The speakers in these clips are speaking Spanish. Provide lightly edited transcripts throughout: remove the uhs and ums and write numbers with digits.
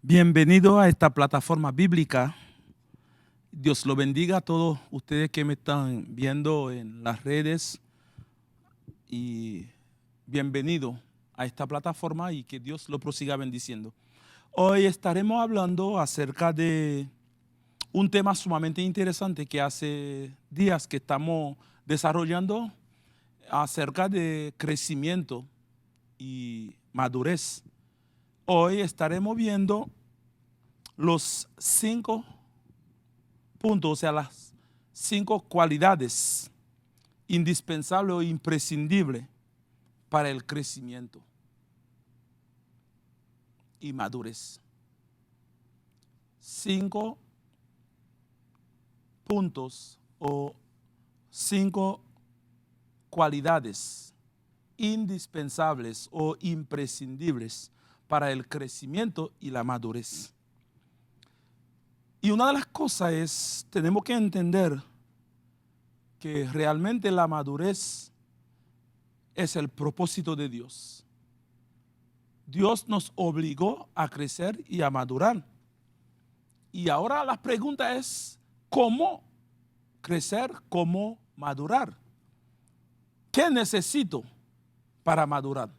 Bienvenido a esta plataforma bíblica. Dios lo bendiga a todos ustedes que me están viendo en las redes y bienvenido a esta plataforma y que Dios lo prosiga bendiciendo. Hoy estaremos hablando acerca de un tema sumamente interesante que hace días que estamos desarrollando acerca de crecimiento y madurez. Hoy estaremos viendo los 5 puntos, o sea, las 5 cualidades indispensables o imprescindibles para el crecimiento y madurez. 5 puntos o 5 cualidades indispensables o imprescindibles para el crecimiento y la madurez. Y una de las cosas es, tenemos que entender que realmente la madurez es el propósito de Dios. Dios nos obligó a crecer y a madurar. Y ahora la pregunta es, ¿cómo crecer, cómo madurar? ¿Qué necesito para madurar?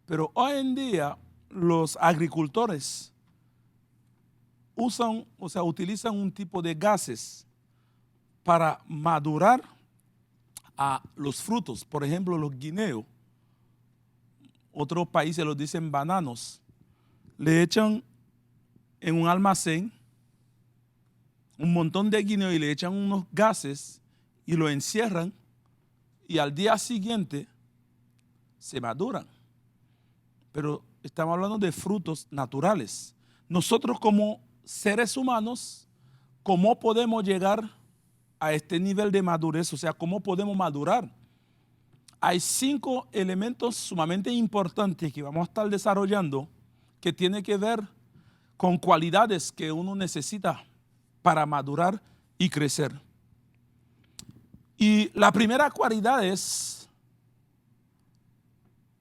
Pero hoy en día los agricultores utilizan un tipo de gases para madurar a los frutos. Por ejemplo, los guineos. Otros países los dicen bananos. Le echan en un almacén un montón de guineos y le echan unos gases y lo encierran y al día siguiente se maduran. Pero estamos hablando de frutos naturales. Nosotros como seres humanos, ¿cómo podemos llegar a este nivel de madurez? O sea, ¿cómo podemos madurar? Hay 5 elementos sumamente importantes que vamos a estar desarrollando que tienen que ver con cualidades que uno necesita para madurar y crecer. Y la primera cualidad es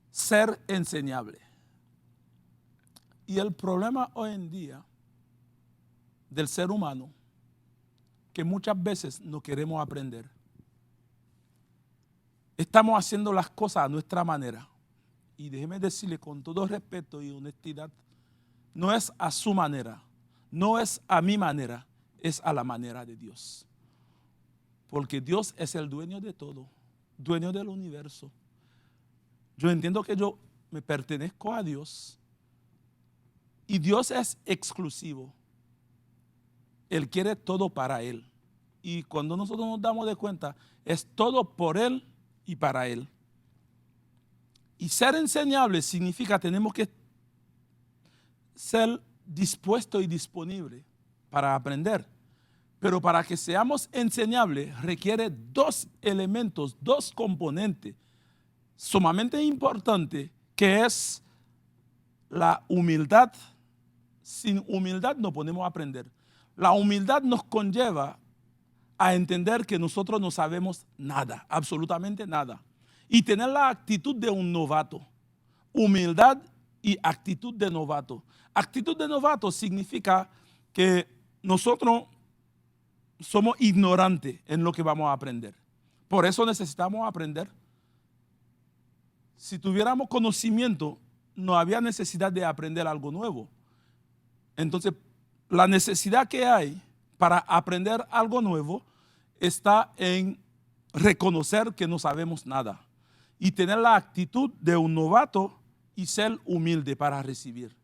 ser enseñable. Y el problema hoy en día del ser humano, que muchas veces no queremos aprender. Estamos haciendo las cosas a nuestra manera. Y déjeme decirle con todo respeto y honestidad, no es a su manera, no es a mi manera, es a la manera de Dios. Porque Dios es el dueño de todo, dueño del universo. Yo entiendo que yo me pertenezco a Dios y Dios es exclusivo. Él quiere todo para Él. Y cuando nosotros nos damos de cuenta, es todo por Él y para Él. Y ser enseñable significa tenemos que ser dispuestos y disponibles para aprender. Pero para que seamos enseñables requiere 2 elementos, 2 componentes sumamente importantes, que es la humildad. Sin humildad no podemos aprender. La humildad nos conlleva a entender que nosotros no sabemos nada, absolutamente nada. Y tener la actitud de un novato. Humildad y actitud de novato. Actitud de novato significa que nosotros somos ignorantes en lo que vamos a aprender. Por eso necesitamos aprender. Si tuviéramos conocimiento, no había necesidad de aprender algo nuevo. Entonces, la necesidad que hay para aprender algo nuevo está en reconocer que no sabemos nada y tener la actitud de un novato y ser humilde para recibir.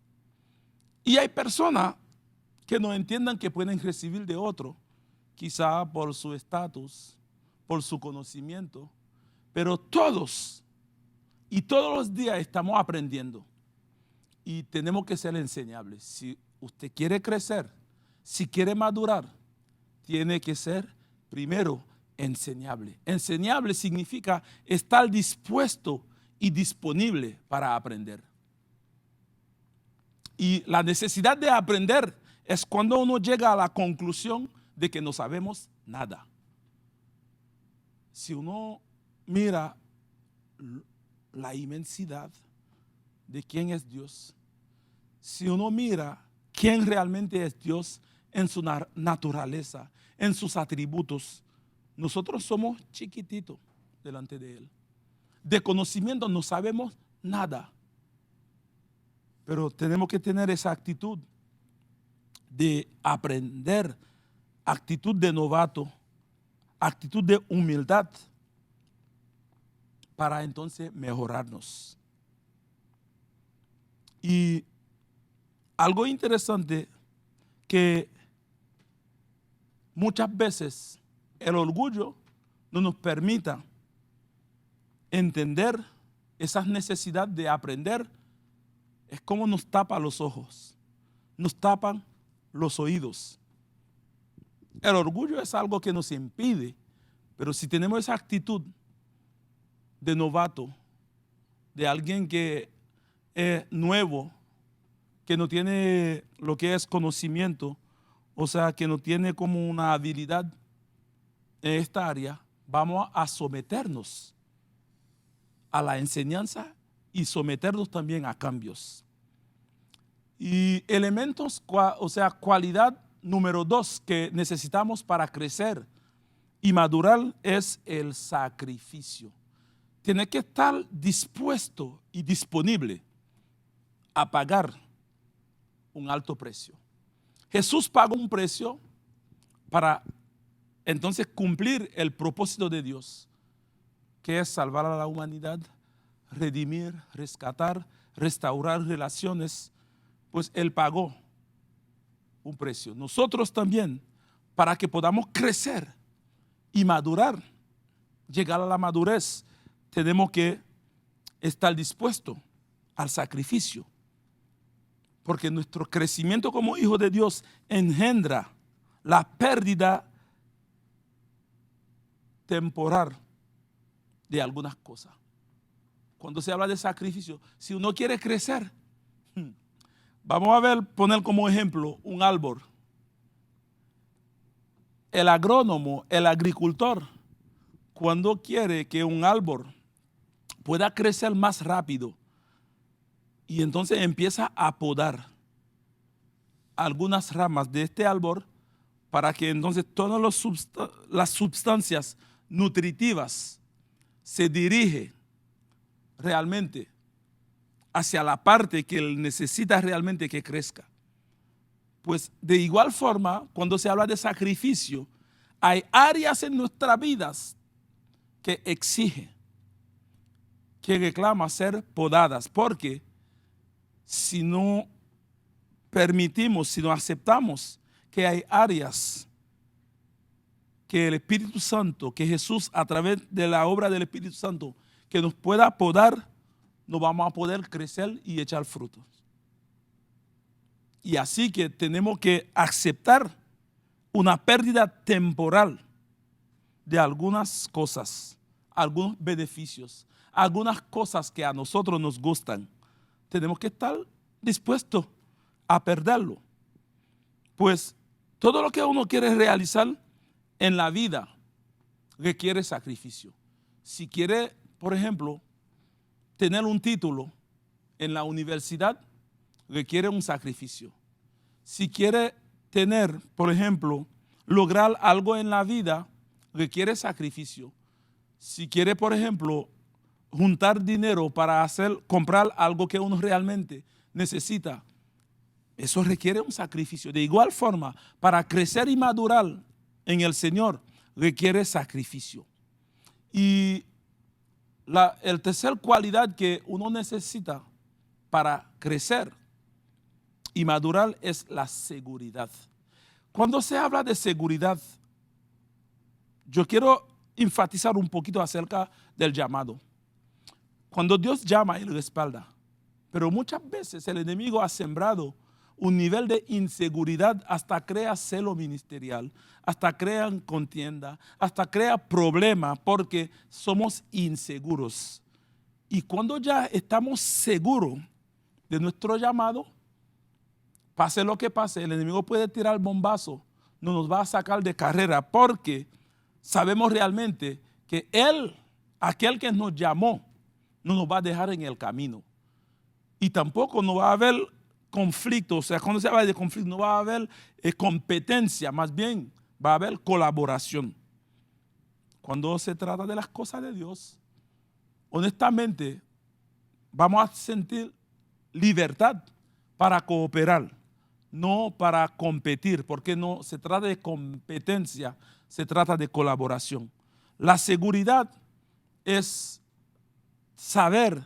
Y hay personas que no entiendan que pueden recibir de otro, quizá por su estatus, por su conocimiento, pero todos los días estamos aprendiendo y tenemos que ser enseñables. Si usted quiere crecer, si quiere madurar, tiene que ser primero enseñable. Enseñable significa estar dispuesto y disponible para aprender. Y la necesidad de aprender es cuando uno llega a la conclusión de que no sabemos nada. Si uno mira la inmensidad de quién es Dios, si uno mira quién realmente es Dios en su naturaleza, en sus atributos, nosotros somos chiquititos delante de Él. De conocimiento no sabemos nada, pero tenemos que tener esa actitud de aprender, actitud de novato, actitud de humildad, para entonces mejorarnos. Y algo interesante que muchas veces el orgullo no nos permita entender esa necesidad de aprender, es como nos tapa los ojos, nos tapan los oídos. El orgullo es algo que nos impide, pero si tenemos esa actitud de novato, de alguien que es nuevo, que no tiene lo que es conocimiento, o sea, que no tiene como una habilidad en esta área, vamos a someternos a la enseñanza y someternos también a cambios. Y elementos, o sea, cualidad número 2 que necesitamos para crecer y madurar es el sacrificio. Tiene que estar dispuesto y disponible a pagar un alto precio. Jesús pagó un precio para entonces cumplir el propósito de Dios, que es salvar a la humanidad, redimir, rescatar, restaurar relaciones. Pues Él pagó un precio. Nosotros también, para que podamos crecer y madurar, llegar a la madurez, tenemos que estar dispuestos al sacrificio. Porque nuestro crecimiento como hijo de Dios engendra la pérdida temporal de algunas cosas. Cuando se habla de sacrificio, si uno quiere crecer, vamos a ver, poner como ejemplo un árbol. El agrónomo, el agricultor, cuando quiere que un árbol pueda crecer más rápido, y entonces empieza a podar algunas ramas de este árbol para que entonces todas las sustancias nutritivas se dirigen realmente hacia la parte que él necesita realmente que crezca. Pues de igual forma, cuando se habla de sacrificio, hay áreas en nuestras vidas que exigen, que reclaman ser podadas, porque si no permitimos, si no aceptamos que hay áreas que el Espíritu Santo, que Jesús a través de la obra del Espíritu Santo, que nos pueda podar, no vamos a poder crecer y echar frutos. Y así que tenemos que aceptar una pérdida temporal de algunas cosas, algunos beneficios, algunas cosas que a nosotros nos gustan. Tenemos que estar dispuestos a perderlo. Pues todo lo que uno quiere realizar en la vida requiere sacrificio. Si quiere, por ejemplo, tener un título en la universidad, requiere un sacrificio. Si quiere tener, por ejemplo, lograr algo en la vida, requiere sacrificio. Si quiere, por ejemplo, juntar dinero para comprar algo que uno realmente necesita, eso requiere un sacrificio. De igual forma, para crecer y madurar en el Señor, requiere sacrificio. Y el tercer cualidad que uno necesita para crecer y madurar es la seguridad. Cuando se habla de seguridad, yo quiero enfatizar un poquito acerca del llamado. Cuando Dios llama, Él respalda. Pero muchas veces el enemigo ha sembrado un nivel de inseguridad, hasta crea celo ministerial, hasta crea contienda, hasta crea problemas porque somos inseguros. Y cuando ya estamos seguros de nuestro llamado, pase lo que pase, el enemigo puede tirar el bombazo, no nos va a sacar de carrera porque sabemos realmente que Él, aquel que nos llamó, no nos va a dejar en el camino. Y tampoco nos va a ver conflicto. O sea, cuando se habla de conflicto no va a haber competencia, más bien va a haber colaboración. Cuando se trata de las cosas de Dios, honestamente, vamos a sentir libertad para cooperar, no para competir, porque no se trata de competencia, se trata de colaboración. La seguridad es saber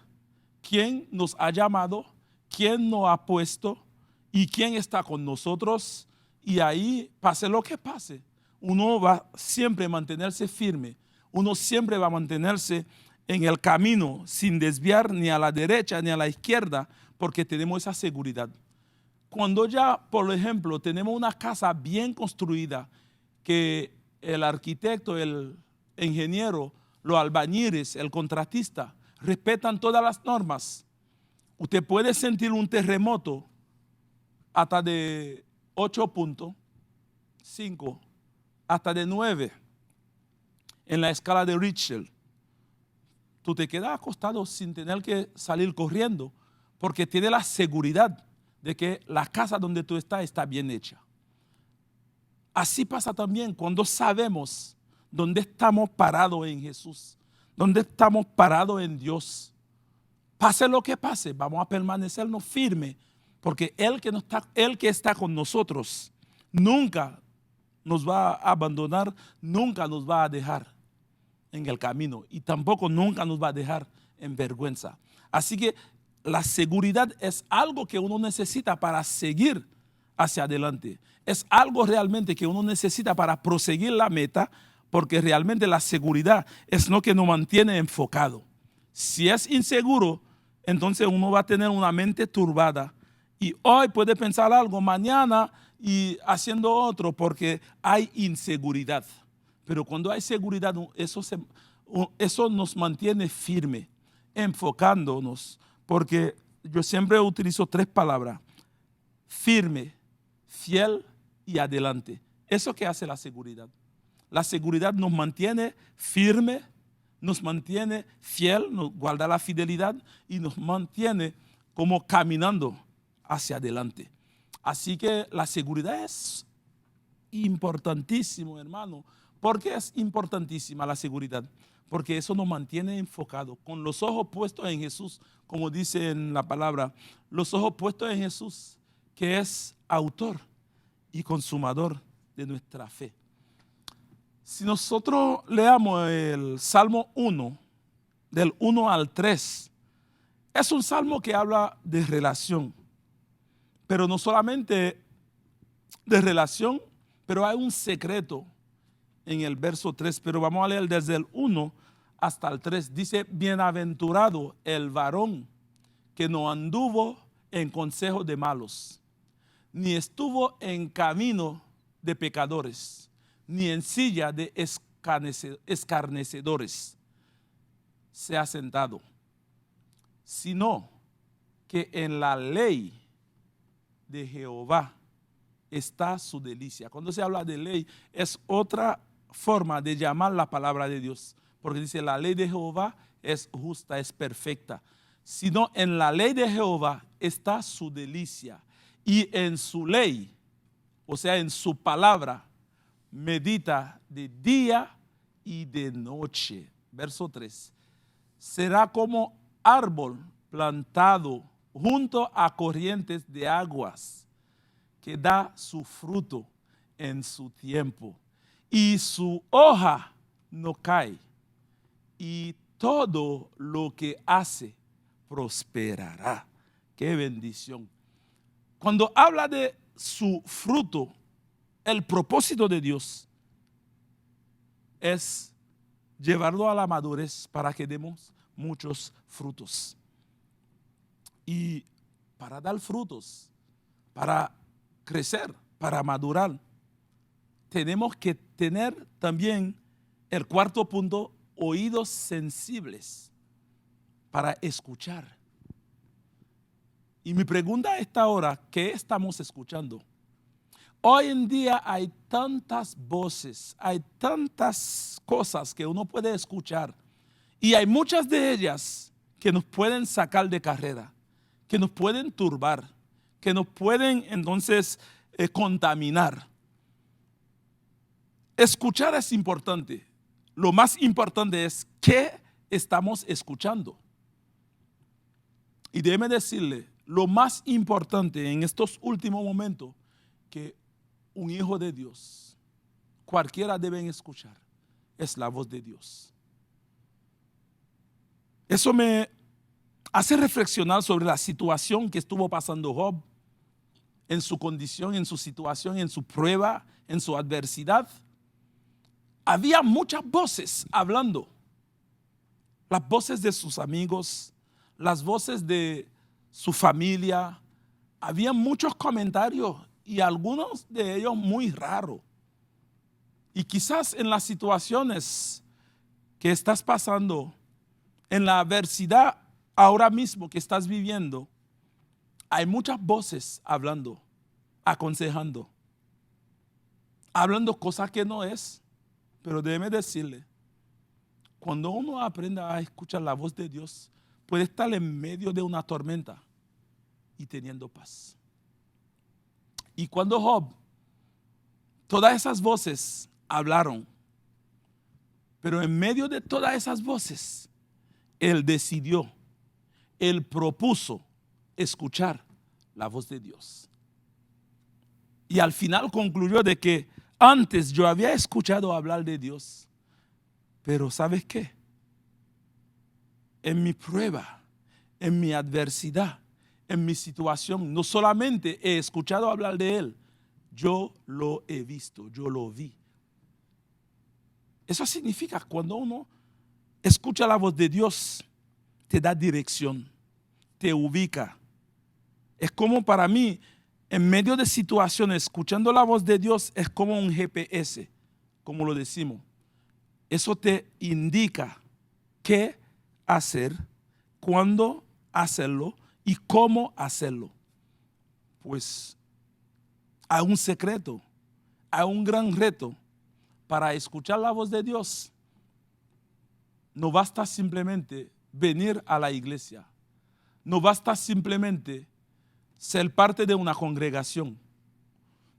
quién nos ha llamado, quién nos ha puesto y quién está con nosotros. Y ahí, pase lo que pase, uno va siempre a mantenerse firme, uno siempre va a mantenerse en el camino sin desviar ni a la derecha ni a la izquierda, porque tenemos esa seguridad. Cuando ya, por ejemplo, tenemos una casa bien construida, que el arquitecto, el ingeniero, los albañiles, el contratista, respetan todas las normas, usted puede sentir un terremoto hasta de 8.5, hasta de 9 en la escala de Richter. Tú te quedas acostado sin tener que salir corriendo, porque tienes la seguridad de que la casa donde tú estás está bien hecha. Así pasa también cuando sabemos dónde estamos parados en Jesús, dónde estamos parados en Dios. Pase lo que pase, vamos a permanecernos firmes, porque Él que está con nosotros nunca nos va a abandonar, nunca nos va a dejar en el camino y tampoco nunca nos va a dejar en vergüenza. Así que la seguridad es algo que uno necesita para seguir hacia adelante. Es algo realmente que uno necesita para proseguir la meta, porque realmente la seguridad es lo que nos mantiene enfocado. Si es inseguro, entonces uno va a tener una mente turbada y hoy puede pensar algo, mañana y haciendo otro, porque hay inseguridad. Pero cuando hay seguridad, eso nos mantiene firme, enfocándonos, porque yo siempre utilizo 3 palabras: firme, fiel y adelante. Eso que hace la seguridad. La seguridad nos mantiene firme, nos mantiene fiel, nos guarda la fidelidad y nos mantiene como caminando hacia adelante. Así que la seguridad es importantísimo, hermano. ¿Por qué es importantísima la seguridad? Porque eso nos mantiene enfocados, con los ojos puestos en Jesús, como dice en la palabra, los ojos puestos en Jesús, que es autor y consumador de nuestra fe. Si nosotros leamos el Salmo 1, del 1 al 3, es un salmo que habla de relación, pero no solamente de relación, pero hay un secreto en el verso 3, pero vamos a leer desde el 1 hasta el 3. Dice: bienaventurado el varón que no anduvo en consejo de malos, ni estuvo en camino de pecadores, ni en silla de escarnecedores se ha sentado, sino que en la ley de Jehová está su delicia. Cuando se habla de ley, es otra forma de llamar la palabra de Dios, porque dice: la ley de Jehová es justa, es perfecta. Sino en la ley de Jehová está su delicia, y en su ley, o sea, en su palabra, medita de día y de noche. Verso 3. Será como árbol plantado junto a corrientes de aguas, que da su fruto en su tiempo, y su hoja no cae, y todo lo que hace prosperará. ¡Qué bendición! Cuando habla de su fruto, el propósito de Dios es llevarlo a la madurez para que demos muchos frutos. Y para dar frutos, para crecer, para madurar, tenemos que tener también el cuarto punto: oídos sensibles para escuchar. Y mi pregunta a esta hora: ¿qué estamos escuchando? Hoy en día hay tantas voces, hay tantas cosas que uno puede escuchar, y hay muchas de ellas que nos pueden sacar de carrera, que nos pueden turbar, que nos pueden entonces contaminar. Escuchar es importante. Lo más importante es qué estamos escuchando. Y déjeme decirle, lo más importante en estos últimos momentos que un hijo de Dios, cualquiera debe escuchar, es la voz de Dios. Eso me hace reflexionar sobre la situación que estuvo pasando Job, en su condición, en su situación, en su prueba, en su adversidad. Había muchas voces hablando. Las voces de sus amigos, las voces de su familia. Había muchos comentarios y algunos de ellos muy raros. Y quizás en las situaciones que estás pasando, en la adversidad ahora mismo que estás viviendo, hay muchas voces hablando, aconsejando, hablando cosas que no es. Pero déjeme decirle, cuando uno aprende a escuchar la voz de Dios, puede estar en medio de una tormenta y teniendo paz. Y cuando Job, todas esas voces hablaron, pero en medio de todas esas voces, él decidió, él propuso escuchar la voz de Dios. Y al final concluyó de que antes yo había escuchado hablar de Dios, pero ¿sabes qué? En mi prueba, en mi adversidad, en mi situación, no solamente he escuchado hablar de Él, yo lo he visto, yo lo vi. Eso significa cuando uno escucha la voz de Dios, te da dirección, te ubica. Es como para mí, en medio de situaciones, escuchando la voz de Dios es como un GPS, como lo decimos. Eso te indica qué hacer, cuándo hacerlo y cómo hacerlo. Pues hay un secreto, hay un gran reto para escuchar la voz de Dios. No basta simplemente venir a la iglesia, no basta simplemente ser parte de una congregación.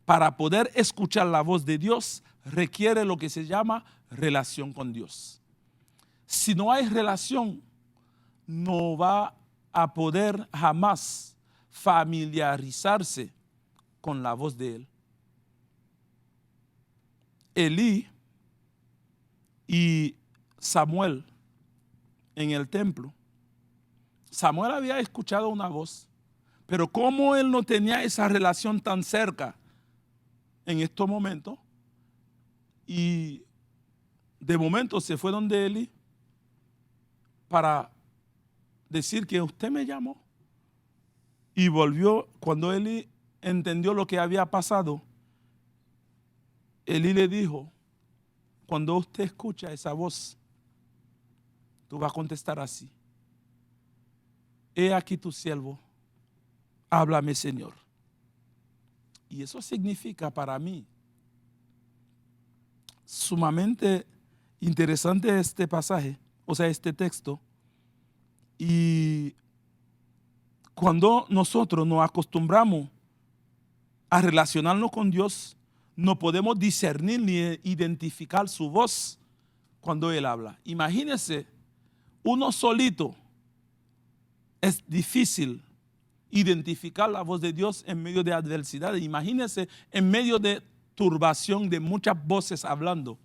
Para poder escuchar la voz de Dios requiere lo que se llama relación con Dios. Si no hay relación, no va a poder jamás familiarizarse con la voz de Él. Elí y Samuel en el templo. Samuel había escuchado una voz, pero como él no tenía esa relación tan cerca en estos momentos, y de momento se fue donde Elí para decir que usted me llamó, y volvió. Cuando Elí entendió lo que había pasado, Elí le dijo, cuando usted escucha esa voz, tú vas a contestar así: he aquí tu siervo, háblame, Señor. Y eso significa para mí sumamente interesante este pasaje, o sea, este texto. Y cuando nosotros nos acostumbramos a relacionarnos con Dios, no podemos discernir ni identificar su voz cuando Él habla. Imagínense, uno solito es difícil identificar la voz de Dios en medio de adversidad. Imagínense en medio de turbación, de muchas voces hablando.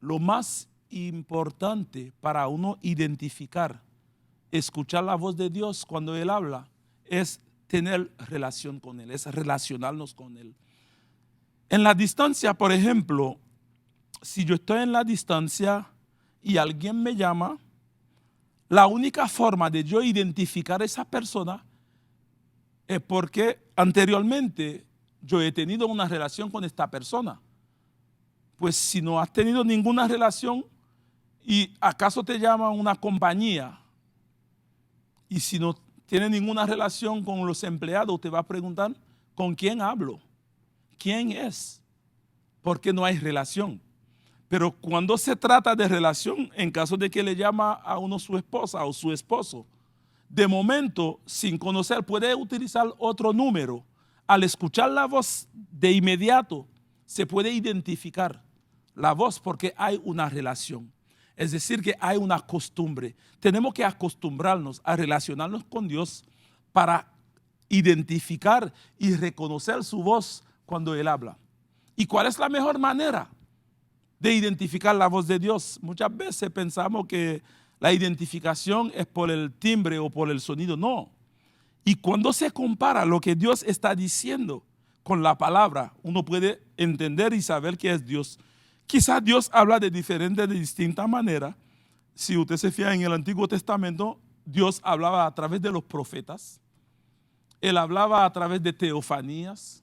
Lo más importante para uno identificar, escuchar la voz de Dios cuando Él habla, es tener relación con Él, es relacionarnos con Él. En la distancia, por ejemplo, si yo estoy en la distancia y alguien me llama, la única forma de yo identificar a esa persona es porque anteriormente yo he tenido una relación con esta persona. Pues si no has tenido ninguna relación y acaso te llama una compañía, y si no tiene ninguna relación con los empleados, te va a preguntar, ¿con quién hablo? ¿Quién es? Porque no hay relación. Pero cuando se trata de relación, en caso de que le llama a uno su esposa o su esposo, de momento, sin conocer, puede utilizar otro número. Al escuchar la voz de inmediato, se puede identificar la voz porque hay una relación. Es decir, que hay una costumbre. Tenemos que acostumbrarnos a relacionarnos con Dios para identificar y reconocer su voz cuando Él habla. ¿Y cuál es la mejor manera de identificar la voz de Dios? Muchas veces pensamos que la identificación es por el timbre o por el sonido. No. Y cuando se compara lo que Dios está diciendo con la palabra, uno puede entender y saber que es Dios. Quizás Dios habla de distintas maneras. Si usted se fija en el Antiguo Testamento, Dios hablaba a través de los profetas. Él hablaba a través de teofanías.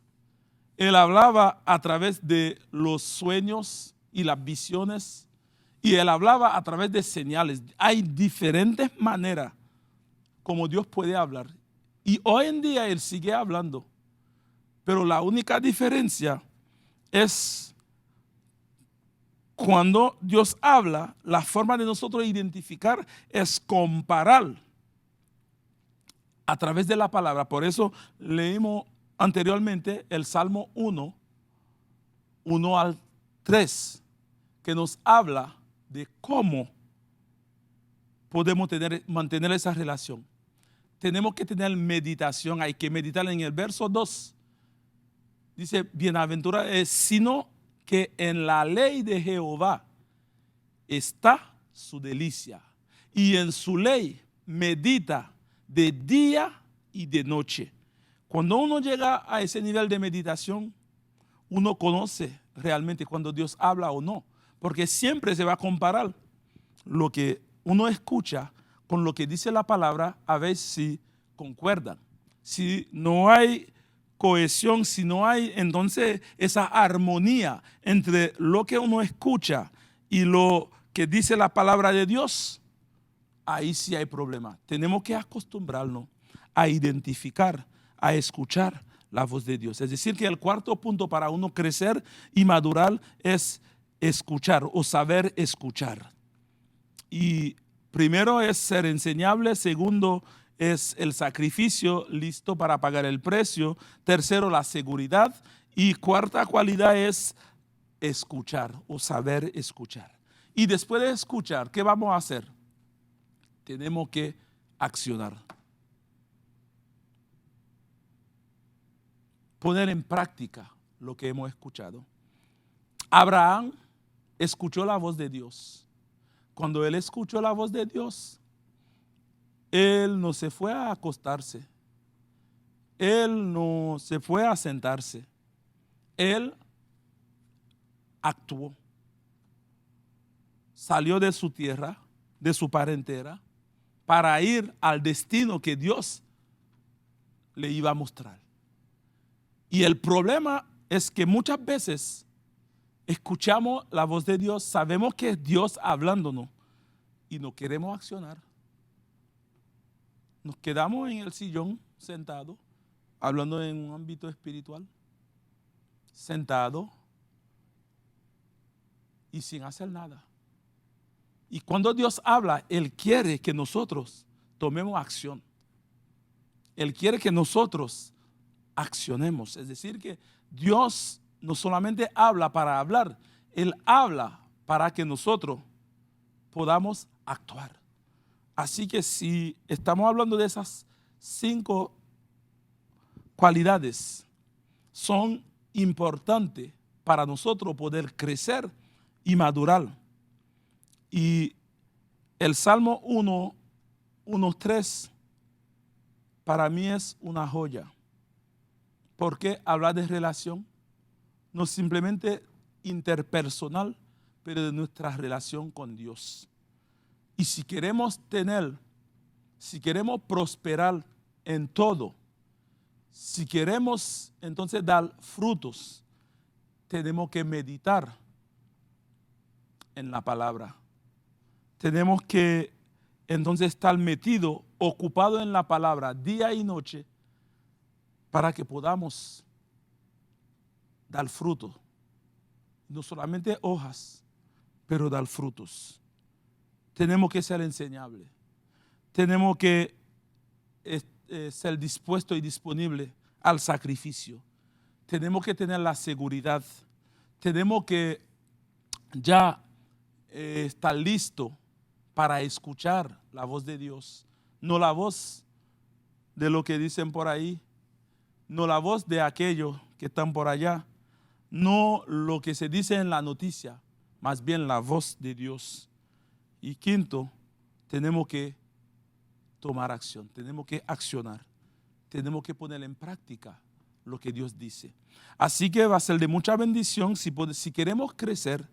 Él hablaba a través de los sueños y las visiones. Y Él hablaba a través de señales. Hay diferentes maneras como Dios puede hablar. Y hoy en día Él sigue hablando. Pero la única diferencia es cuando Dios habla, la forma de nosotros identificar es comparar a través de la palabra. Por eso leímos anteriormente el Salmo 1 al 3, que nos habla de cómo podemos mantener esa relación. Tenemos que tener meditación, hay que meditar en el verso 2. Dice, bienaventurado es sino que en la ley de Jehová está su delicia, y en su ley medita de día y de noche. Cuando uno llega a ese nivel de meditación, uno conoce realmente cuando Dios habla o no, porque siempre se va a comparar lo que uno escucha con lo que dice la palabra, a ver si concuerdan. Si no hay cohesión, si no hay entonces esa armonía entre lo que uno escucha y lo que dice la palabra de Dios, ahí sí hay problema. Tenemos que acostumbrarnos a identificar, a escuchar la voz de Dios. Es decir, que el cuarto punto para uno crecer y madurar es escuchar o saber escuchar. Y primero es ser enseñable, segundo es el sacrificio listo para pagar el precio, tercero la seguridad y cuarta cualidad es escuchar o saber escuchar. Y después de escuchar, ¿qué vamos a hacer? Tenemos que accionar. Poner en práctica lo que hemos escuchado. Abraham escuchó la voz de Dios. Cuando él escuchó la voz de Dios, él no se fue a acostarse. Él no se fue a sentarse. Él actuó. Salió de su tierra, de su parentela, para ir al destino que Dios le iba a mostrar. Y el problema es que muchas veces escuchamos la voz de Dios, sabemos que es Dios hablándonos y no queremos accionar. Nos quedamos en el sillón sentados, hablando en un ámbito espiritual, sentados y sin hacer nada. Y cuando Dios habla, Él quiere que nosotros tomemos acción. Él quiere que nosotros accionemos. Es decir, que Dios no solamente habla para hablar, Él habla para que nosotros podamos actuar. Así que si estamos hablando de esas 5 cualidades, son importantes para nosotros poder crecer y madurar. Y el Salmo 1:3 para mí es una joya. Porque habla de relación, no simplemente interpersonal, pero de nuestra relación con Dios. Y si queremos prosperar en todo, si queremos entonces dar frutos, tenemos que meditar en la palabra. Tenemos que entonces estar metidos, ocupados en la palabra día y noche para que podamos dar frutos. No solamente hojas, pero dar frutos. Tenemos que ser enseñables. Tenemos que ser dispuesto y disponible al sacrificio. Tenemos que tener la seguridad. Tenemos que ya estar listo para escuchar la voz de Dios. No la voz de lo que dicen por ahí, no la voz de aquellos que están por allá, no lo que se dice en la noticia, más bien la voz de Dios. Y quinto, tenemos que tomar acción, tenemos que accionar, tenemos que poner en práctica lo que Dios dice. Así que va a ser de mucha bendición si queremos crecer,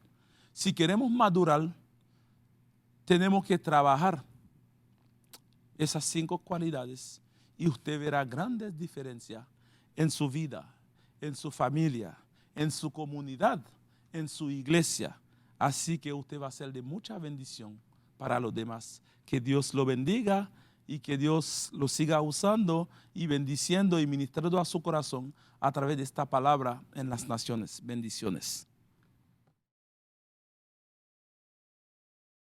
si queremos madurar, tenemos que trabajar esas 5 cualidades y usted verá grandes diferencias en su vida, en su familia, en su comunidad, en su iglesia. Así que usted va a ser de mucha bendición para los demás. Que Dios lo bendiga y que Dios lo siga usando y bendiciendo y ministrando a su corazón a través de esta palabra en las naciones. Bendiciones.